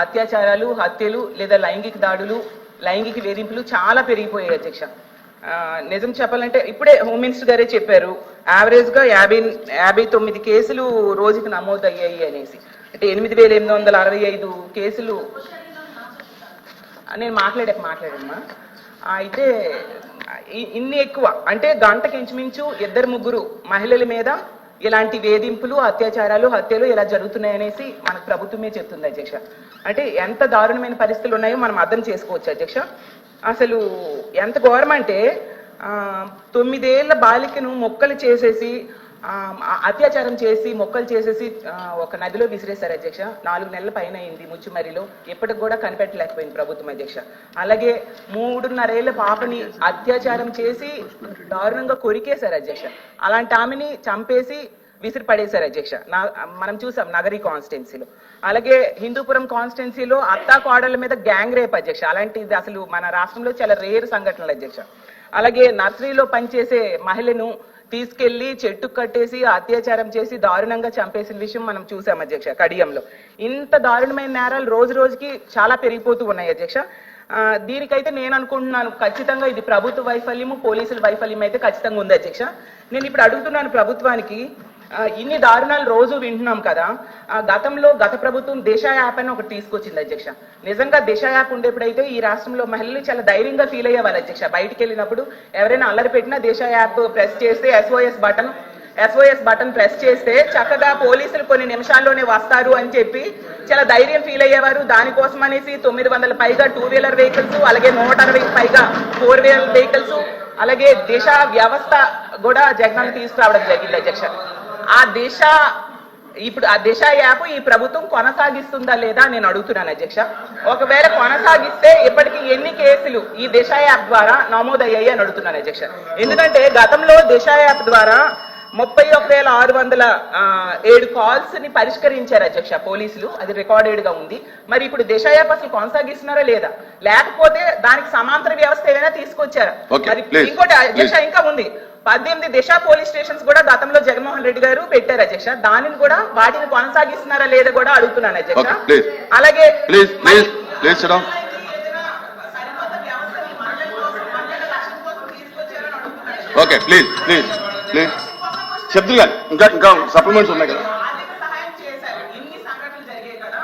అత్యాచారాలు, హత్యలు లేదా లైంగిక దాడులు, లైంగిక వేధింపులు చాలా పెరిగిపోయాయి అధ్యక్ష. నిజం చెప్పాలంటే ఇప్పుడే హోమ్ మినిస్టర్ గారే చెప్పారు, యావరేజ్గా 59 కేసులు రోజుకి నమోదయ్యాయి అనేసి. అంటే 8,865 కేసులు. నేను మాట్లాడమ్మా. అయితే ఇన్ని ఎక్కువ అంటే గంటకి ఇంచుమించు 2-3 మహిళల మీద ఇలాంటి వేధింపులు, అత్యాచారాలు, హత్యలు ఇలా జరుగుతున్నాయనేసి మనకు ప్రభుత్వమే చెప్తుంది అధ్యక్ష. అంటే ఎంత దారుణమైన పరిస్థితులు ఉన్నాయో మనం అర్థం చేసుకోవచ్చు అధ్యక్ష. అసలు ఎంత ఘోరం అంటే 9 ఏళ్ల బాలికను మొక్కలు చేసేసి, అత్యాచారం చేసి మొక్కలు చేసేసి ఒక నదిలో విసిరేశారు అధ్యక్ష. 4 నెలల పైన అయింది ముచ్చుమరిలో. ఎప్పటికి కూడా కనిపెట్టలేకపోయింది ప్రభుత్వం అధ్యక్ష. అలాగే 3.5 ఏళ్ల పాపని అత్యాచారం చేసి దారుణంగా కొరికేశారు అధ్యక్ష. అలాంటి ఆమెని చంపేసి విసిరి పడేశారు అధ్యక్ష. మనం చూసాం నగరి కాన్స్టిట్యున్సీలో. అలాగే హిందూపురం కాన్స్టిట్యున్సీలో అత్తా కోడళ్ళ మీద గ్యాంగ్ రేప్ అధ్యక్ష. అలాంటిది అసలు మన రాష్ట్రంలో చాలా రేర్ సంఘటనలు అధ్యక్ష. అలాగే నర్సరీలో పనిచేసే మహిళను తీసుకెళ్లి చెట్టు కట్టేసి అత్యాచారం చేసి దారుణంగా చంపేసిన విషయం మనం చూసాం అధ్యక్ష కడియంలో. ఇంత దారుణమైన నేరాలు రోజు రోజుకి చాలా పెరిగిపోతూ ఉన్నాయి అధ్యక్ష. దీనికైతే నేను అనుకుంటున్నాను ఖచ్చితంగా ఇది ప్రభుత్వ వైఫల్యము, పోలీసుల వైఫల్యం అయితే ఖచ్చితంగా ఉంది అధ్యక్ష. నేను ఇప్పుడు అడుగుతున్నాను ప్రభుత్వానికి, ఇన్ని దారుణాలు రోజు వింటున్నాం కదా, గతంలో గత ప్రభుత్వం దిశ యాప్ అని ఒకటి తీసుకొచ్చింది అధ్యక్ష. నిజంగా దిశ యాప్ ఉండేప్పుడైతే ఈ రాష్ట్రంలో మహిళలు చాలా ధైర్యంగా ఫీల్ అయ్యేవాళ్ళు అధ్యక్ష. బయటికి వెళ్ళినప్పుడు ఎవరైనా అల్లరి పెట్టినా దిశ యాప్ ప్రెస్ చేస్తే SOS బటన్ ప్రెస్ చేస్తే చక్కగా పోలీసులు కొన్ని నిమిషాల్లోనే వస్తారు అని చెప్పి చాలా ధైర్యం ఫీల్ అయ్యేవారు. దానికోసం అనేసి 900 పైగా 2-వీలర్ వెహికల్స్, అలాగే 160 పైగా 4-వీలర్ వెహికల్స్, అలాగే దిశ వ్యవస్థ కూడా జగన్ తీసుకురావడం జరిగింది అధ్యక్ష. ఇప్పుడు ఆ దిశ యాప్ ఈ ప్రభుత్వం కొనసాగిస్తుందా లేదా నేను అడుగుతున్నాను అధ్యక్ష. ఒకవేళ కొనసాగిస్తే ఇప్పటికీ ఎన్ని కేసులు ఈ దిశ యాప్ ద్వారా నమోదయ్యాయి అని అడుగుతున్నాను అధ్యక్ష. ఎందుకంటే గతంలో దిశ యాప్ ద్వారా 31,607 కాల్స్ ని పరిష్కరించారు అధ్యక్ష పోలీసులు. అది రికార్డెడ్ గా ఉంది. మరి ఇప్పుడు దిశ యాప్ అసలు కొనసాగిస్తున్నారా లేదా, లేకపోతే దానికి సమాంతర వ్యవస్థ ఏదైనా తీసుకొచ్చారా? మరి ఇంకోటి అధ్యక్ష ఇంకా ఉంది, 18 దిశ పోలీస్ స్టేషన్స్ కూడా గతంలో జగన్మోహన్ రెడ్డి గారు పెట్టారు అధ్యక్ష. దానిని కూడా వాటిని కొనసాగిస్తున్నారా లేదా కూడా అడుగుతున్నాను అధ్యక్ష. అలాగే ఇంకా సప్లిమెంట్స్ ఉన్నాయి కదా,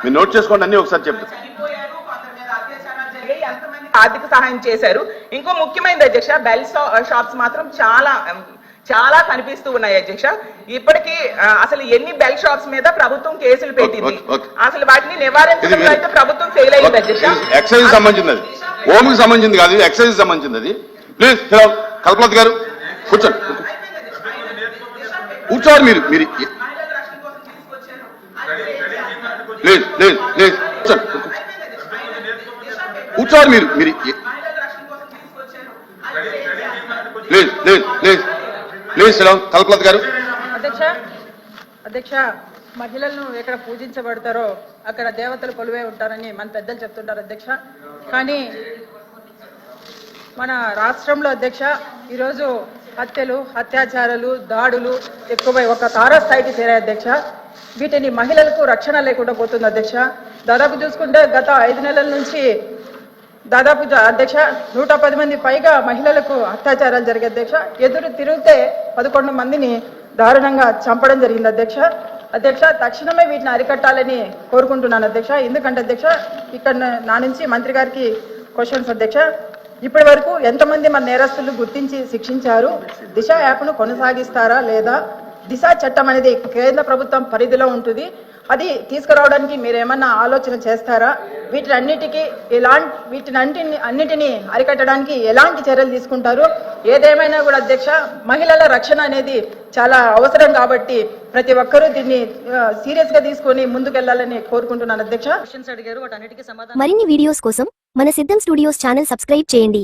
మీరు నోట్ చేసుకోండి అన్ని ఒకసారి చెప్తారు. ఆర్థిక సహాయం చేశారు. ఇంకో ముఖ్యమైనది అధ్యక్ష, బెల్ షాప్స్ మాత్రం చాలా కనిపిస్తూ ఉన్నాయి అధ్యక్ష. ఇప్పటికీ అసలు ఎన్ని బెల్ షాప్స్ మీద ప్రభుత్వం కేసులు పెట్టింది, అసలు వాటిని నివారించడంలో అయితే ప్రభుత్వం ఫెయిల్ అయింది అధ్యక్ష. ఎక్సైజ్ సంబంధించింది, అది హోమ్కి సంబంధించింది కాదు, ఎక్సైజ్ సంబంధించింది అది. ప్లీజ్ కల్పలత గారు కూర్చోండి, కూర్చోండి. మీరు ప్లీజ్ కూర్చోండి. మీరు ప్లీజ్ కల్పలత గారు. అధ్యక్ష, మహిళలను ఎక్కడ పూజించబడతారో అక్కడ దేవతలు కొలువై ఉంటారని మన పెద్దలు చెప్తుంటారు అధ్యక్ష. కానీ మన రాష్ట్రంలో అధ్యక్ష ఈరోజు హత్యలు, అత్యాచారాలు, దాడులు ఎక్కువై ఒక తారాస్థాయికి చేరాయి అధ్యక్ష. వీటిని మహిళలకు రక్షణ లేకుండా పోతుంది అధ్యక్ష. దాదాపు చూసుకుంటే గత 5 నెలల నుంచి దాదాపు అధ్యక్ష 110 మంది పైగా మహిళలకు అత్యాచారాలు జరిగాయి అధ్యక్ష. ఎదురు తిరిగితే 11 మందిని దారుణంగా చంపడం జరిగింది అధ్యక్ష. తక్షణమే వీటిని అరికట్టాలని కోరుకుంటున్నాను అధ్యక్ష. ఎందుకంటే అధ్యక్ష ఇక్కడ నా నుంచి మంత్రి గారికి క్వశ్చన్స్ అధ్యక్ష. ఇప్పటి వరకు ఎంతమంది మన నేరస్తులు గుర్తించి శిక్షించారు? దిశ యాప్ను కొనసాగిస్తారా లేదా? దిశ చట్టం అనేది కేంద్ర ప్రభుత్వం పరిధిలో ఉంటుంది, అది తీసుకురావడానికి మీరు ఏమన్నా ఆలోచన చేస్తారా? అన్నిటినీ అరికట్టడానికి ఎలాంటి చర్యలు తీసుకుంటారు? ఏదేమైనా కూడా అధ్యక్ష, మహిళల రక్షణ అనేది చాలా అవసరం కాబట్టి ప్రతి ఒక్కరూ దీన్ని సీరియస్ గా తీసుకొని ముందుకెళ్లాలని కోరుకుంటున్నాను అధ్యక్ష. మరిన్ని వీడియోస్ కోసం మన సిద్ధం స్టూడియోస్ ఛానల్ సబ్స్క్రైబ్ చేయండి.